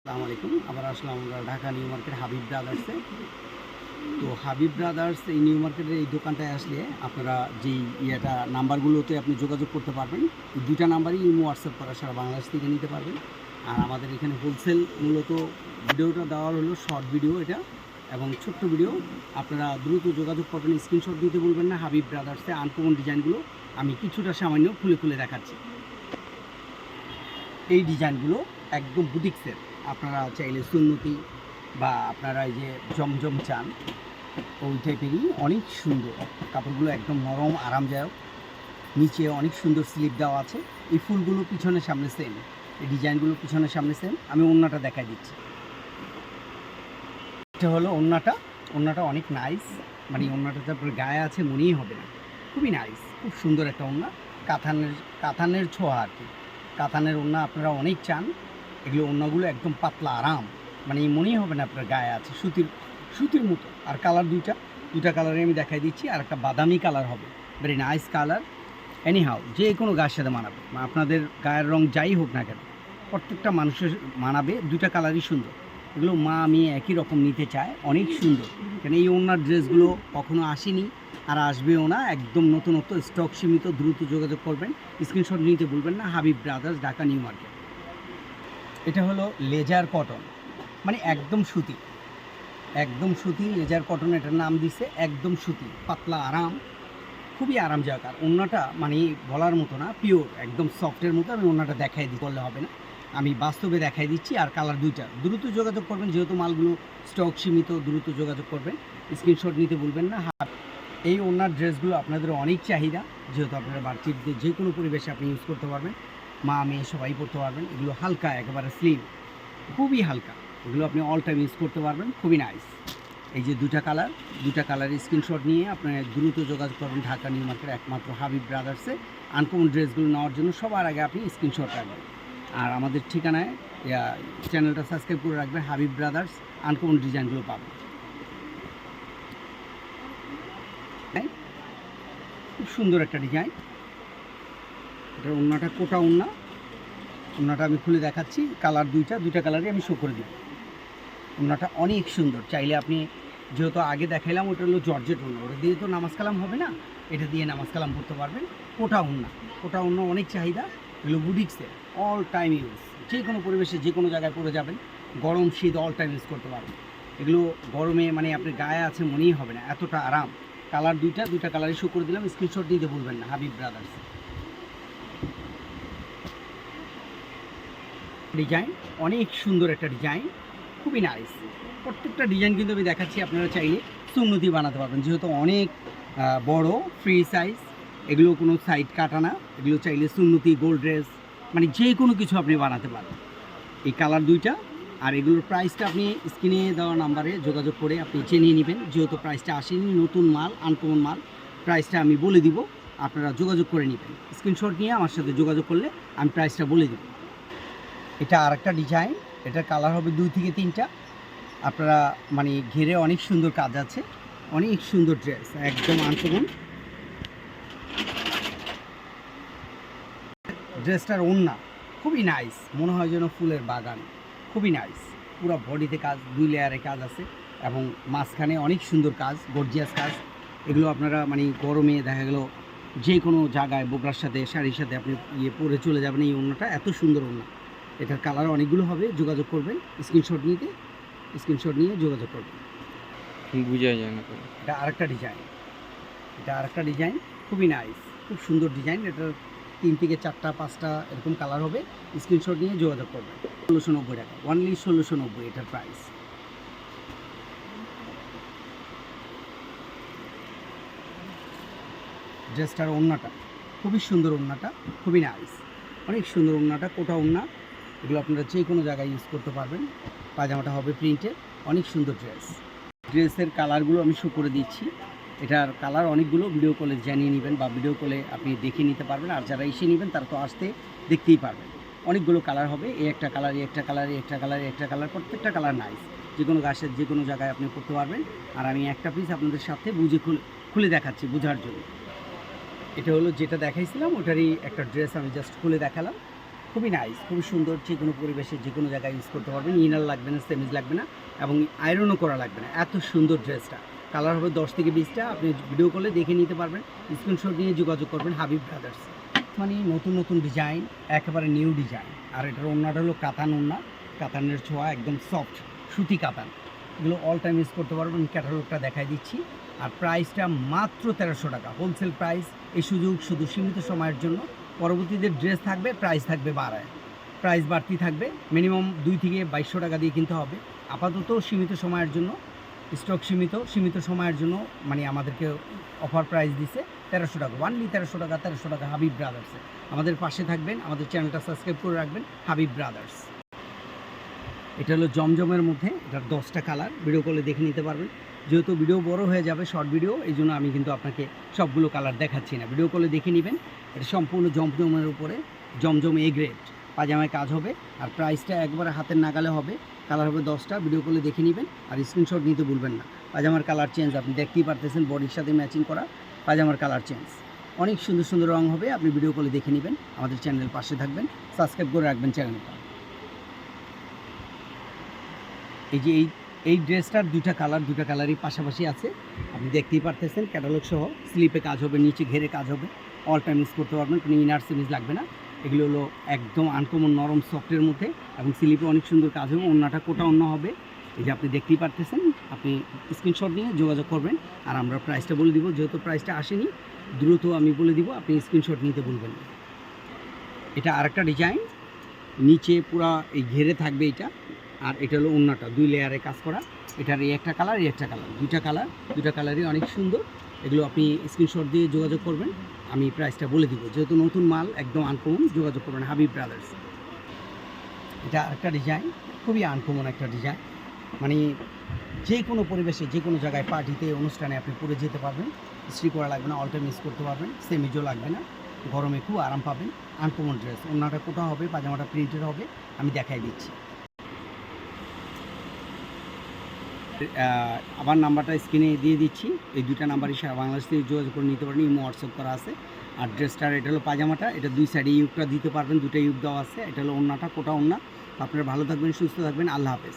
আসসালামু আলাইকুম। আবার আসলাম আমরা ঢাকা নিউ মার্কেট হাবিব ব্রাদার্সে। তো হাবিব ব্রাদার্স এই নিউ মার্কেটের এই দোকানটায় আসলে আপনারা যেই নাম্বারগুলোতে আপনি যোগাযোগ করতে পারবেন, এই দুইটা নাম্বারই ইমো হোয়াটসঅ্যাপ করা সারা বাংলাদেশ থেকে নিতে পারবেন। আর আমাদের এখানে হোলসেল মূলত ভিডিওটা দেওয়া হলো শর্ট ভিডিও এটা, এবং ছোট্ট ভিডিও। আপনারা দ্রুত যোগাযোগ করবেন, স্ক্রিনশট দিতে বলবেন না। হাবিব ব্রাদার্সে আনকমন ডিজাইনগুলো আমি কিছুটা সামান্য খুলে খুলে দেখাচ্ছি। এই ডিজাইনগুলো একদম বুটিক্সের। আপনারা চাইলে সুন্নতি বা আপনারা এই যে জমজম চান, ওই টাইপেরই অনেক সুন্দর কাপড়গুলো, একদম নরম আরামদায়ক। নিচে অনেক সুন্দর স্লিপ দেওয়া আছে। এই ফুলগুলো পিছনের সামনে সেম, এই ডিজাইনগুলো পিছনের সামনে সেম। আমি ওড়নাটা দেখাই দিচ্ছি। এটা হলো ওড়নাটা। ওড়নাটা অনেক নাইস, মানে ওড়নাটাতে আপনার গায়ে আছে মনেই হবে না। খুবই নাইস, খুব সুন্দর একটা ওড়না। কাতানের ছোঁয়া আর কি। কাতানের ওড়না আপনারা অনেক চান। এগুলো ওড়নাগুলো একদম পাতলা আরাম, মানে মনেই হবে না আপনার গায়ে আছে, সুতির মতো। আর কালার দুইটা কালারে আমি দেখাই দিচ্ছি। আর একটা বাদামি কালার হবে, ভেরি নাইস কালার। এনিহাউ যে কোনো গায়ের সাথে মানাবে, আপনাদের গায়ের রং যাই হোক না কেন, প্রত্যেকটা মানুষের মানাবে। দুইটা কালারই সুন্দর। এগুলো মা মেয়ে একই রকম নিতে চায়, অনেক সুন্দর। কেন এই ওড়নার ড্রেসগুলো কখনো আসেনি আর আসবেও না, একদম নতুনত্ব, স্টক সীমিত। দ্রুত যোগাযোগ করবেন, স্ক্রিনশট নিতে ভুলবেন না। Habib brothers, Dhaka new market. এটা হলো লেজার কটন, মানে একদম সুতি, একদম সুতি লেজার কটন এটার নাম দিছে। একদম সুতি, পাতলা আরাম, খুবই আরামদায়ক। আর ওড়নাটা মানে বলার মতো না, পিওর একদম সফটের মতো। আমি ওড়নাটা দেখাই দিই, বললে হবে না, আমি বাস্তবে দেখাই দিচ্ছি। আর কালার দুইটা। দ্রুত যোগাযোগ করবেন, যেহেতু মালগুলো স্টক সীমিত, দ্রুত যোগাযোগ করবেন, স্ক্রিনশট নিতে ভুলবেন না। এই ওড়নার ড্রেসগুলো আপনাদের অনেক চাহিদা, যেহেতু আপনারা বাড়তির যে কোনো পরিবেশে আপনি ইউজ করতে পারবেন, মা মেয়ে সবাই পরতে পারবেন। এগুলো হালকা, একেবারে স্লিম, খুবই হালকা। এগুলো আপনি অল টাইম ইউজ করতে পারবেন, খুবই নাইস। এই যে দুটা কালারের স্ক্রিনশট নিয়ে আপনার দ্রুত যোগাযোগ করবেন ঢাকা নিউ মার্কেট একমাত্র হাবিব ব্রাদার্সে। আনকমন ড্রেসগুলো নেওয়ার জন্য সবার আগে আপনি স্ক্রিনশট রাখবেন। আর আমাদের ঠিকানায় চ্যানেলটা সাবস্ক্রাইব করে রাখবেন। হাবিব ব্রাদার্স, আনকমন ডিজাইনগুলো পাবেন। খুব সুন্দর একটা ডিজাইন। এটার ওড়নাটা কোটা ওড়নাটা আমি খুলে দেখাচ্ছি। কালার দুইটা কালারই আমি শো করে দিব। ওড়নাটা অনেক সুন্দর। চাইলে আপনি, যেহেতু আগে দেখাইলাম ওটা হলো জর্জেট ওড়না, ওটা দিয়ে তো নামাজ কালাম হবে না, এটা দিয়ে নামাজ কালাম করতে পারবেন। কোটা ওড়না অনেক চাহিদা। এগুলো বুটিক্সের, অল টাইম ইউজ, যে কোনো পরিবেশে যে কোনো জায়গায় পরে যাবেন, গরম শীত অল টাইম ইউজ করতে পারবেন। এগুলো গরমে মানে আপনার গায়ে আছে মনেই হবে না, এতটা আরাম। কালার দুইটা কালারই শো করে দিলাম, স্ক্রিনশট দিতে ভুলবেন না। হাবিব ব্রাদার্স ডিজাইন, অনেক সুন্দর একটা ডিজাইন, খুবই নাইস। প্রত্যেকটা ডিজাইন কিন্তু আমি দেখাচ্ছি। আপনারা চাইলে সুন্নতি বানাতে পারবেন, যেহেতু অনেক বড় ফ্রি সাইজ। এগুলো কোনো সাইড কাটা না, এগুলো চাইলে সুন্নতি, গোল্ড ড্রেস, মানে যে কোনো কিছু আপনি বানাতে পারবেন। এই কালার দুইটা। আর এগুলোর প্রাইসটা আপনি স্ক্রিনে দেওয়া নাম্বারে যোগাযোগ করে আপনি জেনে নেবেন, যেহেতু প্রাইসটা আসেনি, নতুন মাল, আনকমন মাল। প্রাইসটা আমি বলে দিব, আপনারা যোগাযোগ করে নেবেন। স্ক্রিনশট নিয়ে আমার সাথে যোগাযোগ করলে আমি প্রাইসটা বলে দিব। এটা আরেকটা ডিজাইন, এটার কালার হবে 2 থেকে 3টা। আপনারা মানে ঘেরে অনেক সুন্দর কাজ আছে, অনেক সুন্দর ড্রেস, একদম আনকমন। ড্রেসটার ওড়না খুবই নাইস, মনে হয় যেন ফুলের বাগান, খুবই নাইস। পুরো বডিতে কাজ, 2 লেয়ারে কাজ আছে, এবং মাঝখানে অনেক সুন্দর কাজ, গর্জিয়াস কাজ। এগুলো আপনারা মানে গরমে দেখা গেল যে কোনো জায়গায় বোগরার সাথে, শাড়ির সাথে আপনি পরে চলে যাবেন। এই ওড়নাটা এত সুন্দর ওড়না। এটার কালার অনেকগুলো হবে, যোগাযোগ করবেন, স্ক্রিনশট নিয়ে যোগাযোগ করবেন। বোঝা যায় না। এটা আরেকটা ডিজাইন, খুবই নাইস, খুব সুন্দর ডিজাইন। এটার 3 থেকে 4টা 5টা এরকম কালার হবে। স্ক্রিনশট নিয়ে যোগাযোগ করবেন। 1690 টাকা, অনলি 1690 এটার প্রাইস। ড্রেসটার ওড়নাটা খুবই সুন্দর, ওড়নাটা খুবই নাইস, অনেক সুন্দর ওড়নাটা, কোটা ওড়না। এগুলো আপনারা যে কোনো জায়গায় ইউজ করতে পারবেন। পায়জামাটা হবে প্রিন্টের, অনেক সুন্দর ড্রেসের কালারগুলো আমি শো করে দিচ্ছি। এটার কালার অনেকগুলো, ভিডিও কলে জানিয়ে নেবেন বা ভিডিও কলে আপনি দেখে নিতে পারবেন। আর যারা এসে নেবেন তারা তো আসতে দেখতেই পারবেন। অনেকগুলো কালার হবে, একটা কালার, প্রত্যেকটা কালার নাইস। যে কোনো গাছের যে কোনো জায়গায় আপনি করতে পারবেন। আর আমি একটা পিস আপনাদের সাথে খুলে দেখাচ্ছি বোঝার জন্য। এটা হলো যেটা দেখাইছিলাম ওটারই একটা ড্রেস, আমি জাস্ট খুলে দেখালাম। খুবই নাইস, খুবই সুন্দর, যে কোনো পরিবেশে যে কোনো জায়গায় ইউজ করতে পারবেন। ইনার লাগবে না, সেমিজ লাগবে না এবং আয়রনও করা লাগবে না। এত সুন্দর ড্রেসটা, কালার হবে 10 থেকে 20টা। আপনি ভিডিও কলে দেখে নিতে পারবেন, স্ক্রিনশট নিয়ে যোগাযোগ করবেন। হাবিব ব্রাদার্স মানে নতুন নতুন ডিজাইন, একেবারে নিউ ডিজাইন। আর এটার ওড়নাটা হলো কাতান ওড়না, কাতানের ছোঁয়া, একদম সফট সুতি কাতান। এগুলো অল টাইম ইউজ করতে পারবেন। ক্যাটালগটা দেখাই দিচ্ছি। আর প্রাইসটা মাত্র 1300 টাকা, হোলসেল প্রাইস। এই সুযোগ শুধু সীমিত সময়ের জন্য। পরবর্তীতে ড্রেস থাকবে, প্রাইস থাকবে বাড়ায়, প্রাইস বাড়তি থাকবে। মিনিমাম 2 থেকে 2200 টাকা দিয়ে কিনতে হবে। আপাতত সীমিত সময়ের জন্য, স্টক সীমিত সময়ের জন্য মানে আমাদেরকে অফার প্রাইস দিছে 1300 টাকা, ওয়ানলি 1300 টাকা। 1300 টাকা হাবিব ব্রাদার্সে। আমাদের পাশে থাকবেন, আমাদের চ্যানেলটা সাবস্ক্রাইব করে রাখবেন। হাবিব ব্রাদার্স। এটা হলো জমজমের মধ্যে, এটার 10টা কালার। ভিডিও কলে দেখে নিতে পারবেন। যেহেতু ভিডিও বড় হয়ে যাবে, শর্ট ভিডিও, এই জন্য আমি কিন্তু আপনাকে সবগুলো কালার দেখাচ্ছি না। ভিডিও কলে দেখে নেবেন। এটা সম্পূর্ণ জমজমের উপরে, জমজম এ গ্রেড পাজামায় কাজ হবে। আর প্রাইসটা একবারে হাতের নাগালে হবে। কালার হবে 10টা। ভিডিও কলে দেখে নেবেন আর স্ক্রিনশট নিতে ভুলবেন না। পাজামার কালার চেঞ্জ, আপনি দেখতেই পারতেছেন, বডির সাথে ম্যাচিং করা পাজামার কালার চেঞ্জ। অনেক সুন্দর সুন্দর রং হবে। আপনি ভিডিও কলে দেখে নেবেন। আমাদের চ্যানেলের পাশে থাকবেন, সাবস্ক্রাইব করে রাখবেন চ্যানেলটা। এই যে এই ড্রেসটার 2টা কালারই পাশাপাশি আছে। আপনি দেখতেই পারতেছেন, ক্যাটালগ সহ। স্লিপে কাজ হবে, নিচে ঘেরে কাজ হবে। অল টাইম ইউজ করতে পারবেন, কোনো ইনার সেমিজ লাগবে না। এগুলো হলো একদম আনকমন নরম সফটের মধ্যে এবং স্লিপে অনেক সুন্দর কাজ হবে। ওড়নাটা কোটা ওড়না হবে। এই যে আপনি দেখতেই পারতেছেন। আপনি স্ক্রিনশট নিয়ে যোগাযোগ করবেন আর আমরা প্রাইসটা বলে দিব। যেহেতু প্রাইসটা আসেনি, দ্রুত আমি বলে দিব, আপনি স্ক্রিনশট নিতে ভুলবেন না। এটা আরেকটা ডিজাইন, নিচে পুরা এই ঘেরে থাকবে এটা। আর এটা হলো ওড়নাটা 2 লেয়ারে কাজ করা। এটার এই একটা কালার, এই একটা কালার, 2টা কালারই অনেক সুন্দর। এগুলো আপনি স্ক্রিনশট দিয়ে যোগাযোগ করবেন। আমি প্রাইসটা বলে দিব, যেহেতু নতুন মাল, একদম আনকমন। যোগাযোগ করবেন হাবিব ব্রাদার্স। এটা আরেকটা ডিজাইন, খুবই আনকমন একটা ডিজাইন। মানে যে কোনো পরিবেশে, যে কোনো জায়গায়, পার্টিতে, অনুষ্ঠানে আপনি পরে যেতে পারবেন। ইস্ত্রি করা লাগবে না, অল টাইম ইউজ করতে পারবেন। সেমিজও লাগবে না, গরমে খুব আরাম পাবেন। Uncommon dress. ওড়নাটা কোটা হবে, পাজামাটা প্রিন্টেড হবে। আমি দেখাই দিচ্ছি। আমার নাম্বারটা স্ক্রিনে দিয়ে দিচ্ছি। এই 2টা নাম্বারই সারা বাংলাদেশ থেকে যোগাযোগ করে নিতে পারেন। ইমো হোয়াটসঅ্যাপ করা আছে। আর ড্রেসটার, এটা হলো পাজামাটা, এটা 2 সাইডে ইউকটা দিতে পারবেন। 2টা ইউক দেওয়া আছে। এটা হলো ওড়নাটা, কোটা ওড়না। আপনারা ভালো থাকবেন, সুস্থ থাকবেন। আল্লাহ হাফেজ।